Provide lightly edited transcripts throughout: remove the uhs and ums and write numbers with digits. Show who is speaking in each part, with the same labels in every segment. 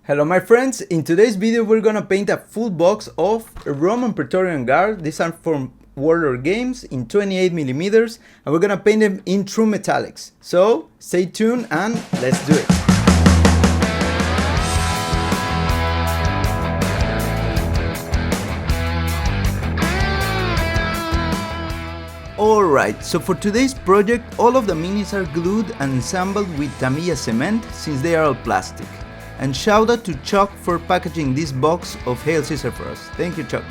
Speaker 1: Hello my friends, in today's video we're gonna paint a full box of Roman Praetorian Guard. These are from Warlord Games in 28mm and we're gonna paint them in true metallics. So stay tuned and let's do it. Alright, so for today's project all of the minis are glued and assembled with Tamiya cement since they are all plastic. And shout out to Chuck for packaging this box of Hail Caesar for us. Thank you, Chuck.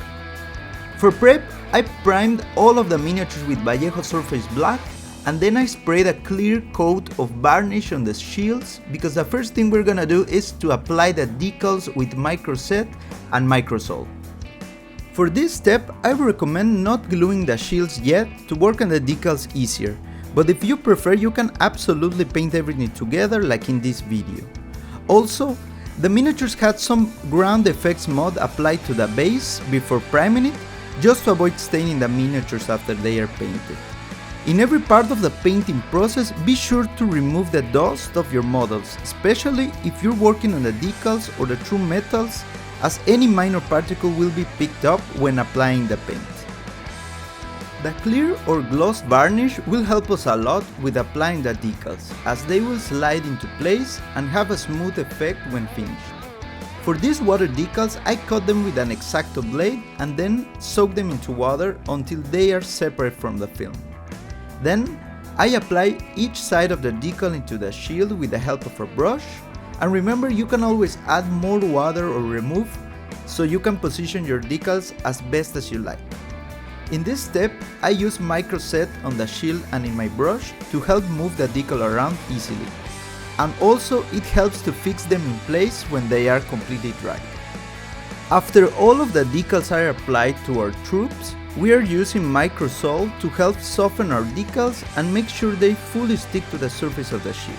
Speaker 1: For prep, I primed all of the miniatures with Vallejo Surface Black and then I sprayed a clear coat of varnish on the shields because the first thing we're gonna do is to apply the decals with microset and microsol. For this step, I recommend not gluing the shields yet to work on the decals easier, but if you prefer you can absolutely paint everything together like in this video. Also, the miniatures had some ground effects mod applied to the base before priming it, just to avoid staining the miniatures after they are painted. In every part of the painting process, be sure to remove the dust of your models, especially if you're working on the decals or the true metals, as any minor particle will be picked up when applying the paint. The clear or gloss varnish will help us a lot with applying the decals, as they will slide into place and have a smooth effect when finished. For these water decals, I cut them with an X-Acto blade and then soak them into water until they are separate from the film. Then, I apply each side of the decal into the shield with the help of a brush, and remember you can always add more water or remove, so you can position your decals as best as you like. In this step, I use microset on the shield and in my brush to help move the decal around easily. And also it helps to fix them in place when they are completely dry. After all of the decals are applied to our troops, we are using microsol to help soften our decals and make sure they fully stick to the surface of the shield.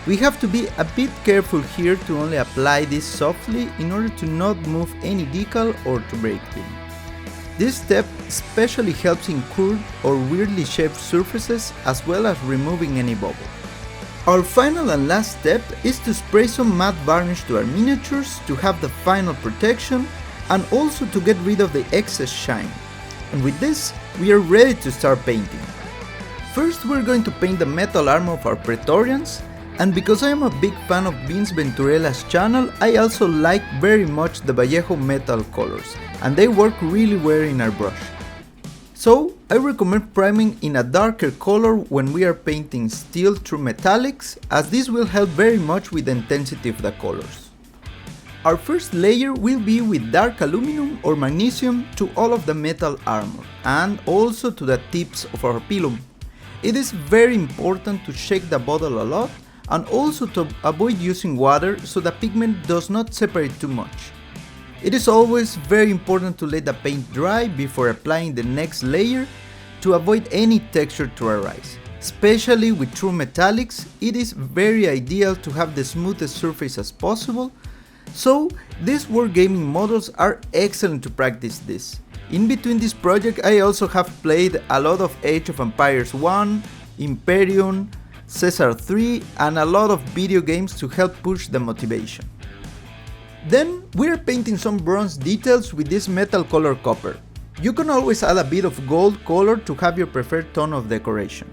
Speaker 1: We have to be a bit careful here to only apply this softly in order to not move any decal or to break them. This step especially helps in curved or weirdly shaped surfaces as well as removing any bubble. Our final and last step is to spray some matte varnish to our miniatures to have the final protection and also to get rid of the excess shine. And with this, we are ready to start painting. First we're going to paint the metal armor of our Praetorians, and because I am a big fan of Vince Venturella's channel, I also like very much the Vallejo metal colors, and they work really well in our brush. So I recommend priming in a darker color when we are painting steel through metallics, as this will help very much with the intensity of the colors. Our first layer will be with dark aluminum or magnesium to all of the metal armor, and also to the tips of our pilum. It is very important to shake the bottle a lot, and also to avoid using water so the pigment does not separate too much. It is always very important to let the paint dry before applying the next layer to avoid any texture to arise. Especially with true metallics, it is very ideal to have the smoothest surface as possible, so these wargaming models are excellent to practice this. In between this project I also have played a lot of Age of Empires 1, Imperium, Caesar 3 and a lot of video games to help push the motivation. Then we are painting some bronze details with this metal color copper. You can always add a bit of gold color to have your preferred tone of decoration.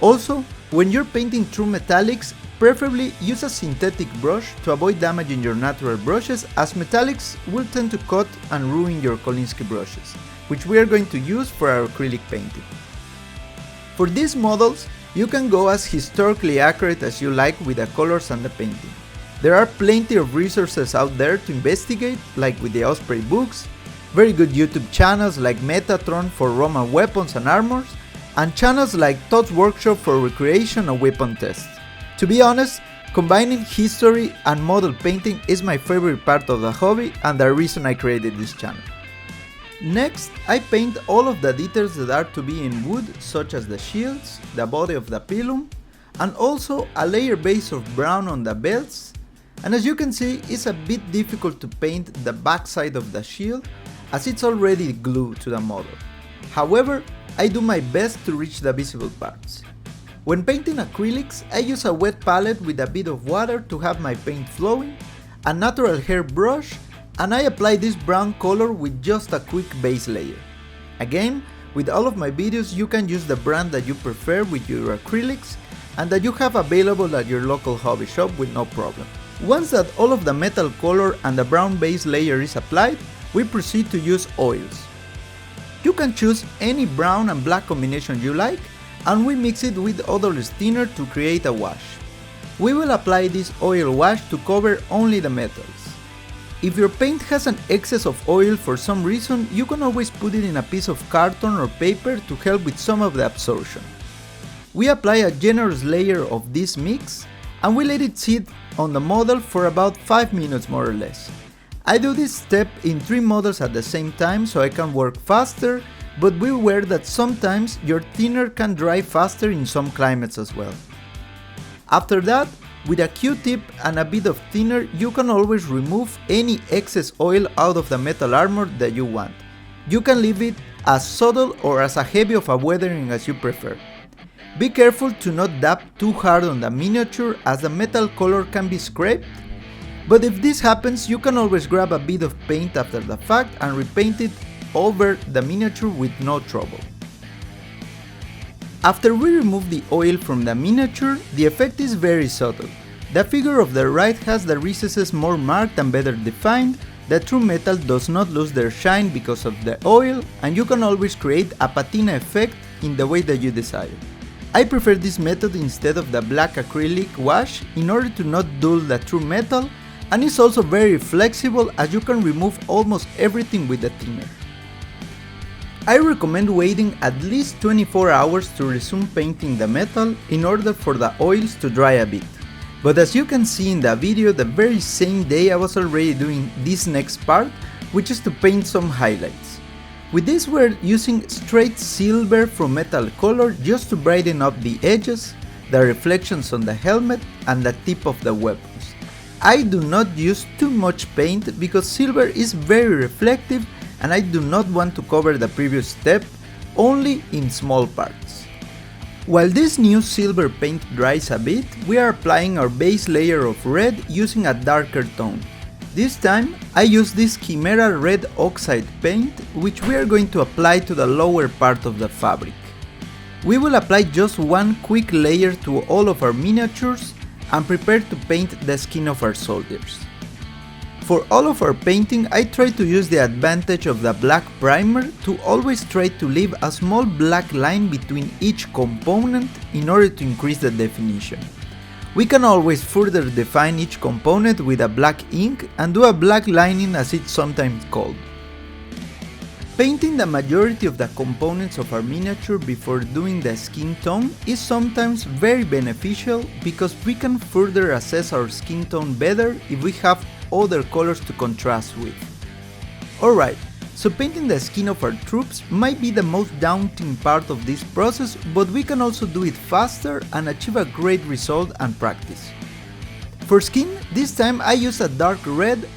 Speaker 1: Also, when you're painting true metallics, preferably use a synthetic brush to avoid damaging your natural brushes, as metallics will tend to cut and ruin your Kolinsky brushes, which we are going to use for our acrylic painting. For these models, you can go as historically accurate as you like with the colors and the painting. There are plenty of resources out there to investigate, like with the Osprey books, very good YouTube channels like Metatron for Roman weapons and armors, and channels like Todd's Workshop for recreation and weapon tests. To be honest, combining history and model painting is my favorite part of the hobby and the reason I created this channel. Next, I paint all of the details that are to be in wood, such as the shields, the body of the pilum, and also a layer base of brown on the belts. And as you can see, it's a bit difficult to paint the backside of the shield as it's already glued to the model. However, I do my best to reach the visible parts. When painting acrylics, I use a wet palette with a bit of water to have my paint flowing, a natural hair brush, and I apply this brown color with just a quick base layer. Again, with all of my videos you can use the brand that you prefer with your acrylics and that you have available at your local hobby shop with no problem. Once that all of the metal color and the brown base layer is applied, we proceed to use oils. You can choose any brown and black combination you like, and we mix it with odorless thinner to create a wash. We will apply this oil wash to cover only the metals. If your paint has an excess of oil for some reason, you can always put it in a piece of carton or paper to help with some of the absorption. We apply a generous layer of this mix and we let it sit on the model for about 5 minutes more or less. I do this step in 3 models at the same time so I can work faster, but be aware that sometimes your thinner can dry faster in some climates as well. After that, with a Q-tip and a bit of thinner, you can always remove any excess oil out of the metal armor that you want. You can leave it as subtle or as heavy of a weathering as you prefer. Be careful to not dab too hard on the miniature as the metal color can be scraped, but if this happens you can always grab a bit of paint after the fact and repaint it over the miniature with no trouble. After we remove the oil from the miniature, the effect is very subtle. The figure of the right has the recesses more marked and better defined, the true metal does not lose their shine because of the oil, and you can always create a patina effect in the way that you desire. I prefer this method instead of the black acrylic wash in order to not dull the true metal, and it's also very flexible as you can remove almost everything with the thinner. I recommend waiting at least 24 hours to resume painting the metal in order for the oils to dry a bit. But as you can see in the video, the very same day I was already doing this next part, which is to paint some highlights. With this we're using straight silver from metal color just to brighten up the edges, the reflections on the helmet and the tip of the weapons. I do not use too much paint because silver is very reflective and I do not want to cover the previous step, only in small parts. While this new silver paint dries a bit, we are applying our base layer of red using a darker tone. This time I use this Kimera red oxide paint, which we are going to apply to the lower part of the fabric. We will apply just one quick layer to all of our miniatures and prepare to paint the skin of our soldiers. For all of our painting, I try to use the advantage of the black primer to always try to leave a small black line between each component in order to increase the definition. We can always further define each component with a black ink and do a black lining as it's sometimes called. Painting the majority of the components of our miniature before doing the skin tone is sometimes very beneficial because we can further assess our skin tone better if we have other colors to contrast with. Alright, so painting the skin of our troops might be the most daunting part of this process, but we can also do it faster and achieve a great result and practice. For skin, this time I use a dark red,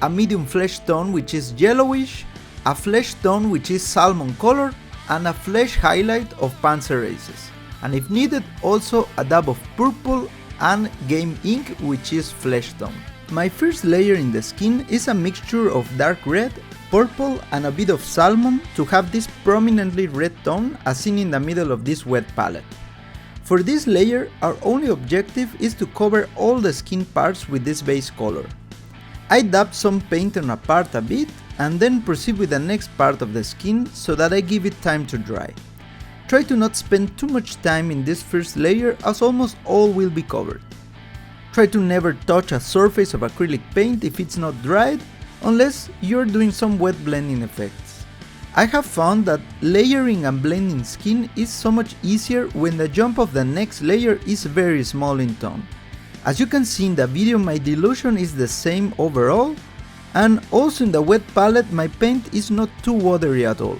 Speaker 1: a medium flesh tone which is yellowish, a flesh tone which is salmon color, and a flesh highlight of panzer aces, and if needed also a dab of purple and game ink which is flesh tone. My first layer in the skin is a mixture of dark red, purple and a bit of salmon to have this prominently red tone as seen in the middle of this wet palette. For this layer, our only objective is to cover all the skin parts with this base color. I dab some paint on a part a bit and then proceed with the next part of the skin so that I give it time to dry. Try to not spend too much time in this first layer as almost all will be covered. Try to never touch a surface of acrylic paint if it's not dried, unless you're doing some wet blending effects. I have found that layering and blending skin is so much easier when the jump of the next layer is very small in tone. As you can see in the video, my dilution is the same overall, and also in the wet palette my paint is not too watery at all.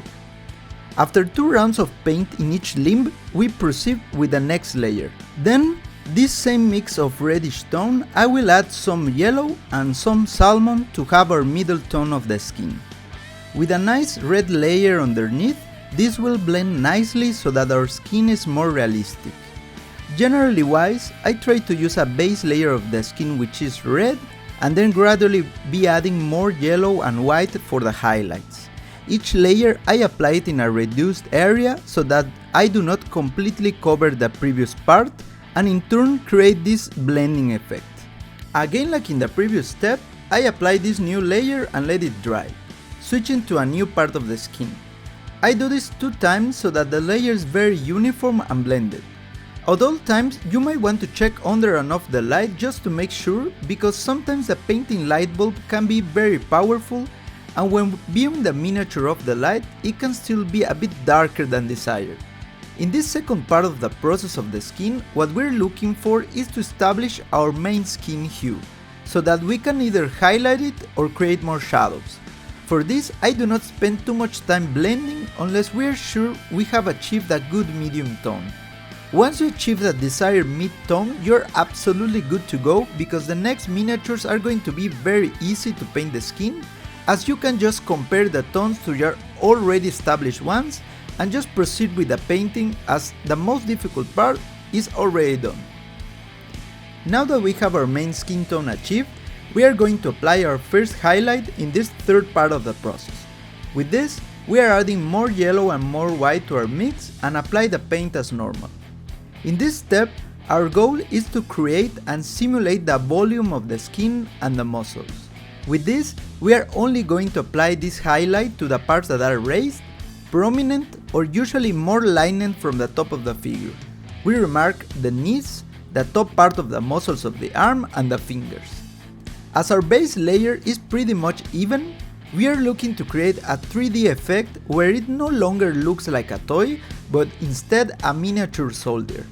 Speaker 1: After 2 rounds of paint in each limb, we proceed with the next layer. Then, this same mix of reddish tone, I will add some yellow and some salmon to have our middle tone of the skin. With a nice red layer underneath, this will blend nicely so that our skin is more realistic. Generally wise, I try to use a base layer of the skin which is red and then gradually be adding more yellow and white for the highlights. Each layer I apply it in a reduced area so that I do not completely cover the previous part and in turn create this blending effect. Again, like in the previous step, I apply this new layer and let it dry, switching to a new part of the skin. I do this 2 times so that the layer is very uniform and blended. At all times, you might want to check under and off the light just to make sure, because sometimes the painting light bulb can be very powerful, and when viewing the miniature of the light, it can still be a bit darker than desired. In this second part of the process of the skin, what we're looking for is to establish our main skin hue, so that we can either highlight it or create more shadows. For this, I do not spend too much time blending unless we are sure we have achieved a good medium tone. Once you achieve the desired mid-tone, you're absolutely good to go, because the next miniatures are going to be very easy to paint the skin, as you can just compare the tones to your already established ones and just proceed with the painting, as the most difficult part is already done. Now that we have our main skin tone achieved, we are going to apply our first highlight in this third part of the process. With this, we are adding more yellow and more white to our mix and apply the paint as normal. In this step, our goal is to create and simulate the volume of the skin and the muscles. With this, we are only going to apply this highlight to the parts that are raised, prominent, or usually more lined from the top of the figure. We remark the knees, the top part of the muscles of the arm, and the fingers. As our base layer is pretty much even, we are looking to create a 3D effect where it no longer looks like a toy, but instead a miniature soldier.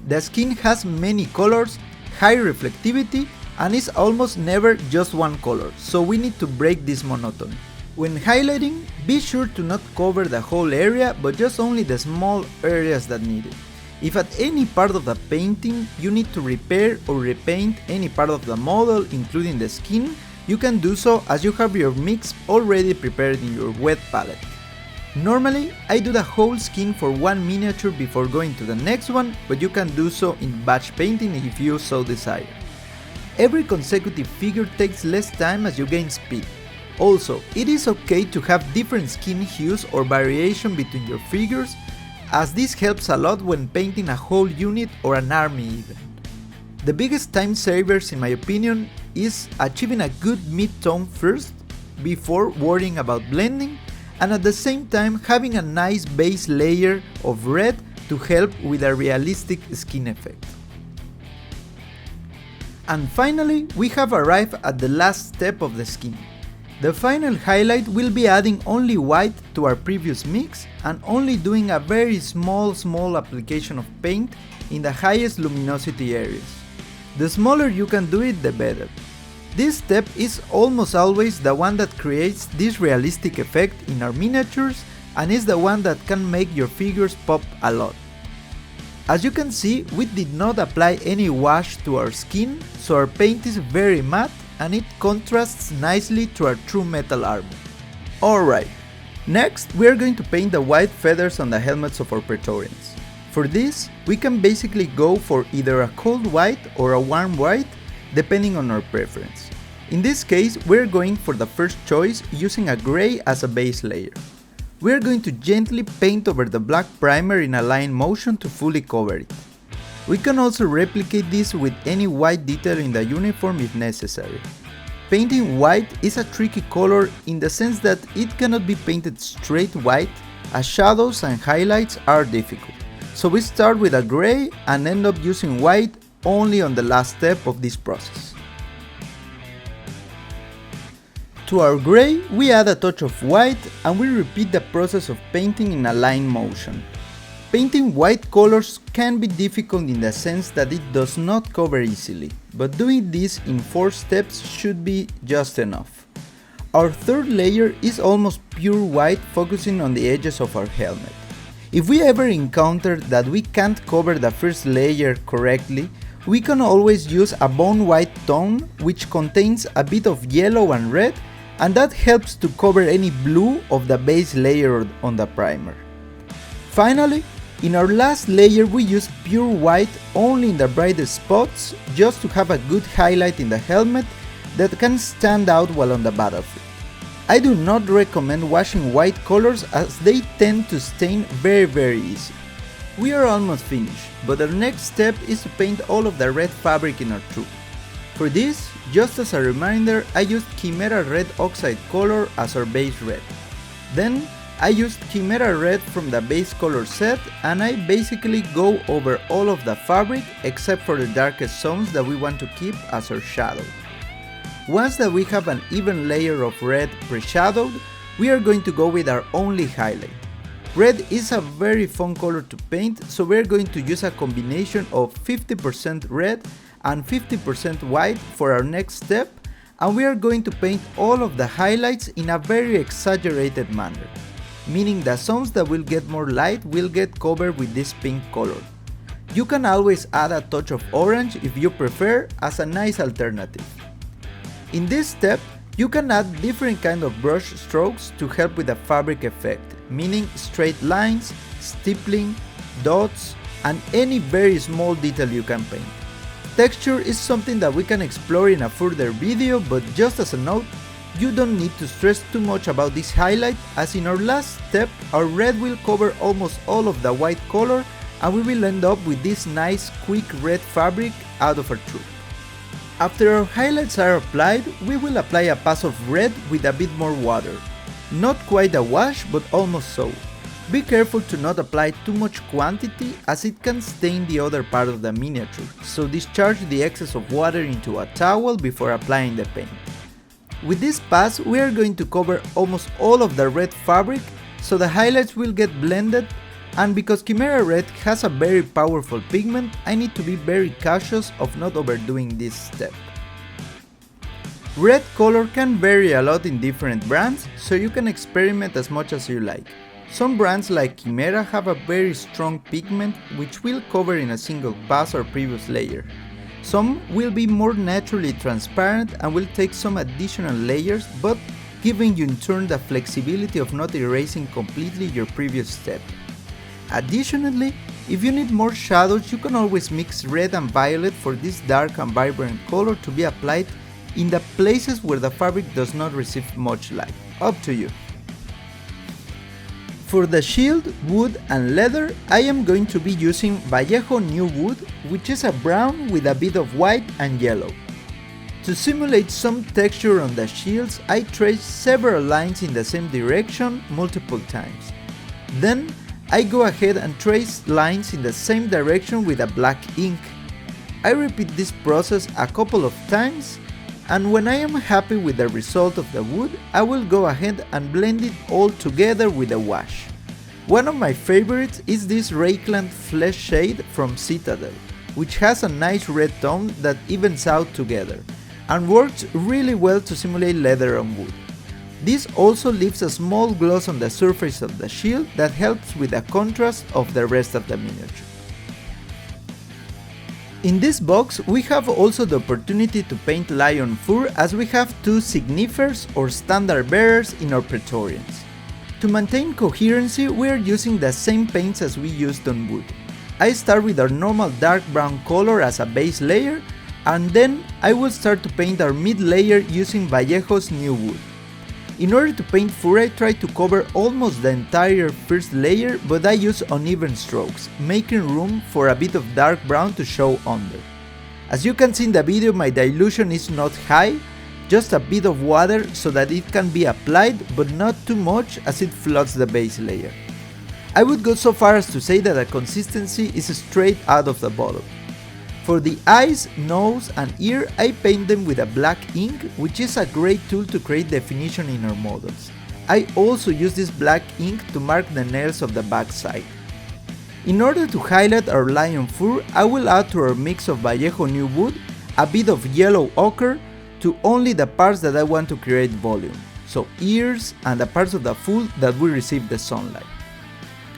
Speaker 1: The skin has many colors, high reflectivity, and is almost never just one color, so we need to break this monotony. When highlighting, be sure to not cover the whole area, but just only the small areas that need it. If at any part of the painting you need to repair or repaint any part of the model, including the skin, you can do so as you have your mix already prepared in your wet palette. Normally, I do the whole skin for one miniature before going to the next one, but you can do so in batch painting if you so desire. Every consecutive figure takes less time as you gain speed. Also, it is okay to have different skin hues or variation between your figures, as this helps a lot when painting a whole unit or an army even. The biggest time savers in my opinion is achieving a good mid-tone first, before worrying about blending, and at the same time having a nice base layer of red to help with a realistic skin effect. And finally, we have arrived at the last step of the skin. The final highlight will be adding only white to our previous mix and only doing a very small application of paint in the highest luminosity areas. The smaller you can do it, the better. This step is almost always the one that creates this realistic effect in our miniatures and is the one that can make your figures pop a lot. As you can see, we did not apply any wash to our skin, so our paint is very matte and it contrasts nicely to our true metal armor. Alright, next we are going to paint the white feathers on the helmets of our Praetorians. For this, we can basically go for either a cold white or a warm white, depending on our preference. In this case, we are going for the first choice using a gray as a base layer. We are going to gently paint over the black primer in a line motion to fully cover it. We can also replicate this with any white detail in the uniform if necessary. Painting white is a tricky color in the sense that it cannot be painted straight white, as shadows and highlights are difficult. So we start with a gray and end up using white only on the last step of this process. To our gray, we add a touch of white and we repeat the process of painting in a line motion. Painting white colors can be difficult in the sense that it does not cover easily, but doing this in 4 steps should be just enough. Our third layer is almost pure white, focusing on the edges of our helmet. If we ever encounter that we can't cover the first layer correctly, we can always use a bone white tone which contains a bit of yellow and red, and that helps to cover any blue of the base layer on the primer. Finally, in our last layer we use pure white only in the brightest spots, just to have a good highlight in the helmet, that can stand out while on the battlefield. I do not recommend washing white colors as they tend to stain very easy. We are almost finished, but our next step is to paint all of the red fabric in our troop. For this, just as a reminder, I used Kimera red oxide color as our base red. Then, I used Kimera red from the base color set, and I basically go over all of the fabric except for the darkest zones that we want to keep as our shadow. Once that we have an even layer of red pre-shadowed, we are going to go with our only highlight. Red is a very fun color to paint, so we are going to use a combination of 50% red and 50% white for our next step, and we are going to paint all of the highlights in a very exaggerated manner, meaning the zones that will get more light will get covered with this pink color. You can always add a touch of orange if you prefer as a nice alternative. In this step, you can add different kind of brush strokes to help with the fabric effect, meaning straight lines, stippling, dots, and any very small detail you can paint. Texture is something that we can explore in a further video, but just as a note, you don't need to stress too much about this highlight, as in our last step, our red will cover almost all of the white color and we will end up with this nice quick red fabric out of our troop. After our highlights are applied, we will apply a pass of red with a bit more water. Not quite a wash, but almost so. Be careful to not apply too much quantity as it can stain the other part of the miniature, so discharge the excess of water into a towel before applying the paint. With this pass, we are going to cover almost all of the red fabric, so the highlights will get blended, and because Kimera red has a very powerful pigment, I need to be very cautious of not overdoing this step. Red color can vary a lot in different brands, so you can experiment as much as you like. Some brands like Kimera have a very strong pigment which will cover in a single pass or previous layer. Some will be more naturally transparent and will take some additional layers, but giving you in turn the flexibility of not erasing completely your previous step. Additionally, if you need more shadows, you can always mix red and violet for this dark and vibrant color to be applied in the places where the fabric does not receive much light. Up to you. For the shield, wood and leather, I am going to be using Vallejo new wood, which is a brown with a bit of white and yellow. To simulate some texture on the shields, I traced several lines in the same direction multiple times. Then, I go ahead and trace lines in the same direction with a black ink. I repeat this process a couple of times, and when I am happy with the result of the wood, I will go ahead and blend it all together with a wash. One of my favorites is this Rakeland Flesh shade from Citadel, which has a nice red tone that evens out together, and works really well to simulate leather on wood. This also leaves a small gloss on the surface of the shield that helps with the contrast of the rest of the miniature. In this box, we have also the opportunity to paint lion fur, as we have two signifiers or standard bearers in our Praetorians. To maintain coherency, we are using the same paints as we used on wood. I start with our normal dark brown color as a base layer, and then I will start to paint our mid layer using Vallejo's new wood. In order to paint fur, I try to cover almost the entire first layer, but I use uneven strokes, making room for a bit of dark brown to show under. As you can see in the video, my dilution is not high, just a bit of water so that it can be applied, but not too much as it floods the base layer. I would go so far as to say that the consistency is straight out of the bottle. For the eyes, nose and ear, I paint them with a black ink, which is a great tool to create definition in our models. I also use this black ink to mark the nails of the back side. In order to highlight our lion fur, I will add to our mix of Vallejo new wood a bit of yellow ochre to only the parts that I want to create volume, so ears and the parts of the foot that will receive the sunlight.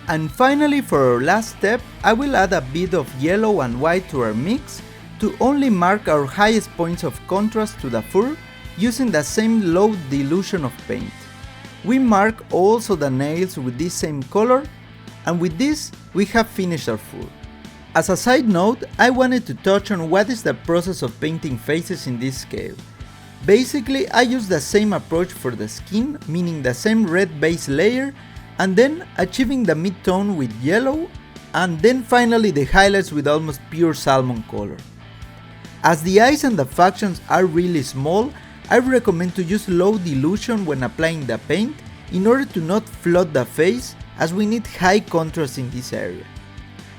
Speaker 1: And finally, for our last step, I will add a bit of yellow and white to our mix to only mark our highest points of contrast to the fur using the same low dilution of paint. We mark also the nails with this same color, and with this we have finished our fur. As a side note, I wanted to touch on what is the process of painting faces in this scale. Basically, I use the same approach for the skin, meaning the same red base layer, and then achieving the mid-tone with yellow, and then finally the highlights with almost pure salmon color. As the eyes and the factions are really small, I recommend to use low dilution when applying the paint in order to not flood the face, as we need high contrast in this area.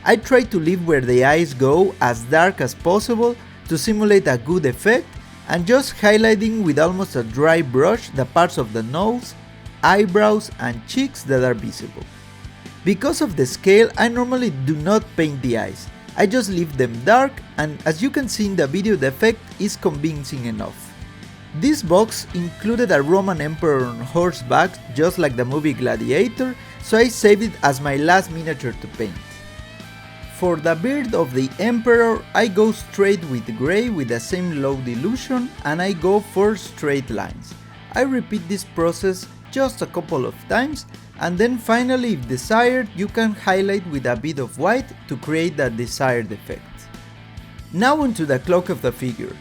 Speaker 1: I try to leave where the eyes go as dark as possible to simulate a good effect, and just highlighting with almost a dry brush the parts of the nose, eyebrows and cheeks that are visible. Because of the scale, I normally do not paint the eyes, I just leave them dark, and as you can see in the video, the effect is convincing enough. This box included a Roman emperor on horseback, just like the movie Gladiator, so I saved it as my last miniature to paint. For the beard of the emperor, I go straight with grey with the same low dilution, and I go for straight lines. I repeat this process just a couple of times, and then finally, if desired, you can highlight with a bit of white to create the desired effect. Now onto the cloak of the figure.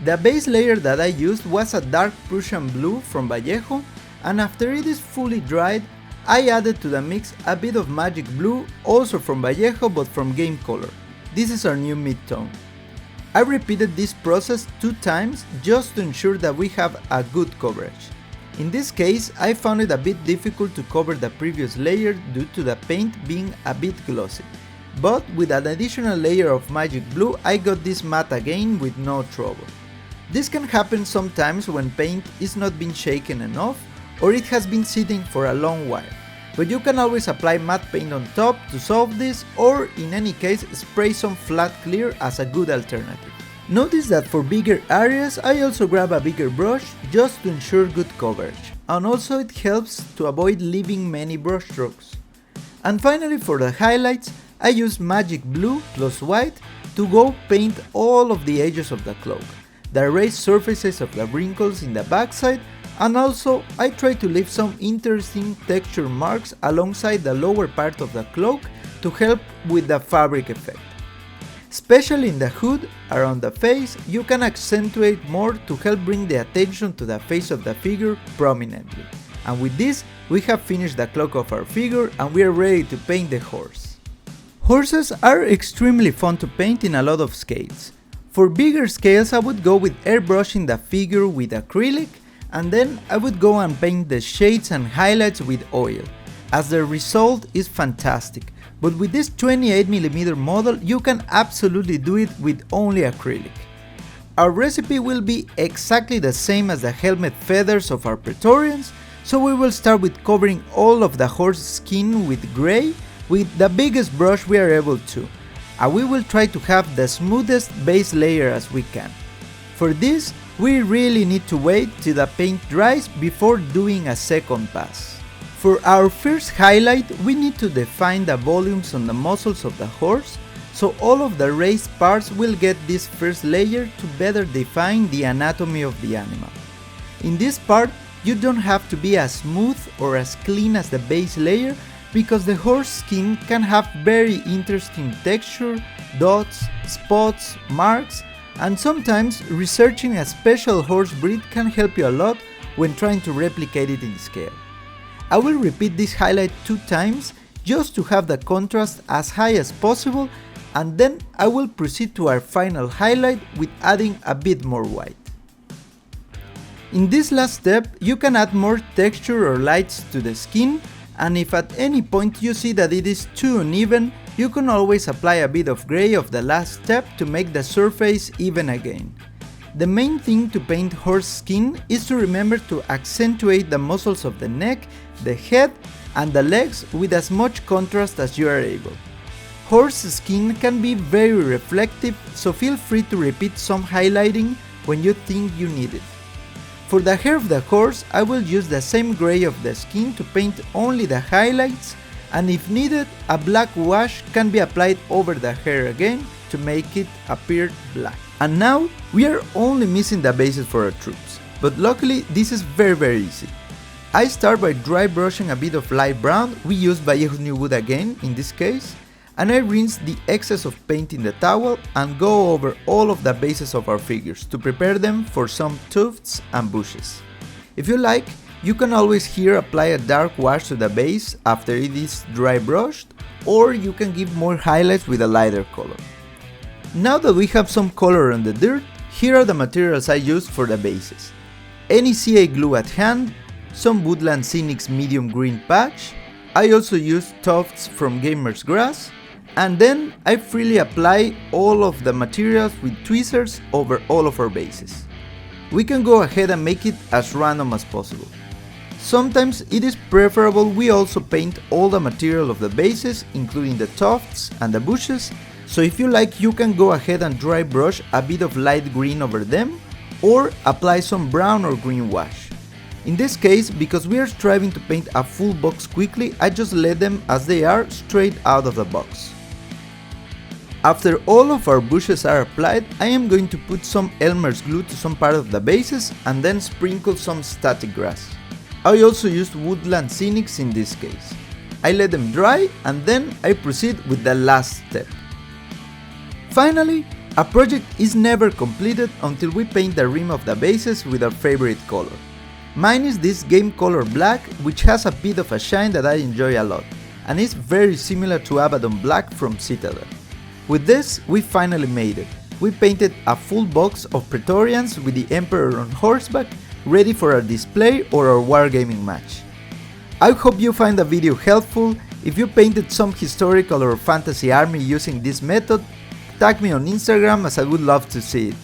Speaker 1: The base layer that I used was a dark Prussian blue from Vallejo, and after it is fully dried, I added to the mix a bit of magic blue, also from Vallejo but from Game Color. This is our new mid-tone. I repeated this process 2 times just to ensure that we have a good coverage. In this case, I found it a bit difficult to cover the previous layer due to the paint being a bit glossy. But with an additional layer of magic blue, I got this matte again with no trouble. This can happen sometimes when paint is not being shaken enough, or it has been sitting for a long while, but you can always apply matte paint on top to solve this, or in any case spray some flat clear as a good alternative. Notice that for bigger areas I also grab a bigger brush just to ensure good coverage, and also it helps to avoid leaving many brush strokes. And finally, for the highlights, I use magic blue plus white to go paint all of the edges of the cloak, the erased surfaces of the wrinkles in the backside, and also I try to leave some interesting texture marks alongside the lower part of the cloak to help with the fabric effect. Especially in the hood, around the face, you can accentuate more to help bring the attention to the face of the figure prominently. And with this, we have finished the cloak of our figure and we are ready to paint the horse. Horses are extremely fun to paint in a lot of scales. For bigger scales, I would go with airbrushing the figure with acrylic, and then I would go and paint the shades and highlights with oil, as the result is fantastic. But with this 28mm model, you can absolutely do it with only acrylic. Our recipe will be exactly the same as the helmet feathers of our Praetorians, so we will start with covering all of the horse skin with grey with the biggest brush we are able to, and we will try to have the smoothest base layer as we can. For this, we really need to wait till the paint dries before doing a second pass. For our first highlight, we need to define the volumes on the muscles of the horse, so all of the raised parts will get this first layer to better define the anatomy of the animal. In this part, you don't have to be as smooth or as clean as the base layer, because the horse skin can have very interesting texture, dots, spots, marks, and sometimes researching a special horse breed can help you a lot when trying to replicate it in scale. I will repeat this highlight 2 times just to have the contrast as high as possible, and then I will proceed to our final highlight with adding a bit more white. In this last step, you can add more texture or lights to the skin, and if at any point you see that it is too uneven, you can always apply a bit of grey of the last step to make the surface even again. The main thing to paint horse skin is to remember to accentuate the muscles of the neck, the head, and the legs with as much contrast as you are able. Horse skin can be very reflective, so feel free to repeat some highlighting when you think you need it. For the hair of the horse, I will use the same grey of the skin to paint only the highlights, and if needed, a black wash can be applied over the hair again to make it appear black. And now, we are only missing the bases for our troops, but luckily this is very easy. I start by dry brushing a bit of light brown, we use Vallejo's new wood again in this case, and I rinse the excess of paint in the towel and go over all of the bases of our figures to prepare them for some tufts and bushes. If you like, you can always here apply a dark wash to the base after it is dry brushed, or you can give more highlights with a lighter color. Now that we have some color on the dirt, here are the materials I used for the bases. Any CA glue at hand, some Woodland Scenics medium green patch, I also used tufts from Gamer's Grass, and then I freely apply all of the materials with tweezers over all of our bases. We can go ahead and make it as random as possible. Sometimes it is preferable we also paint all the material of the bases, including the tufts and the bushes, so if you like you can go ahead and dry brush a bit of light green over them, or apply some brown or green wash. In this case, because we are striving to paint a full box quickly, I just let them as they are straight out of the box. After all of our bushes are applied, I am going to put some Elmer's glue to some part of the bases and then sprinkle some static grass. I also used Woodland Scenics in this case. I let them dry and then I proceed with the last step. Finally, a project is never completed until we paint the rim of the bases with our favorite color. Mine is this game color black, which has a bit of a shine that I enjoy a lot, and is very similar to Abaddon Black from Citadel. With this, we finally made it. We painted a full box of Praetorians with the Emperor on horseback, ready for our display or our wargaming match. I hope you find the video helpful. If you painted some historical or fantasy army using this method, tag me on Instagram as I would love to see it.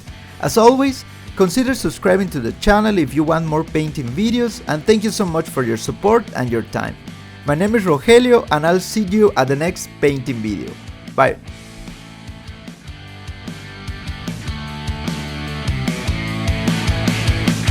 Speaker 1: As always, consider subscribing to the channel if you want more painting videos, and thank you so much for your support and your time. My name is Rogelio and I'll see you at the next painting video. Bye!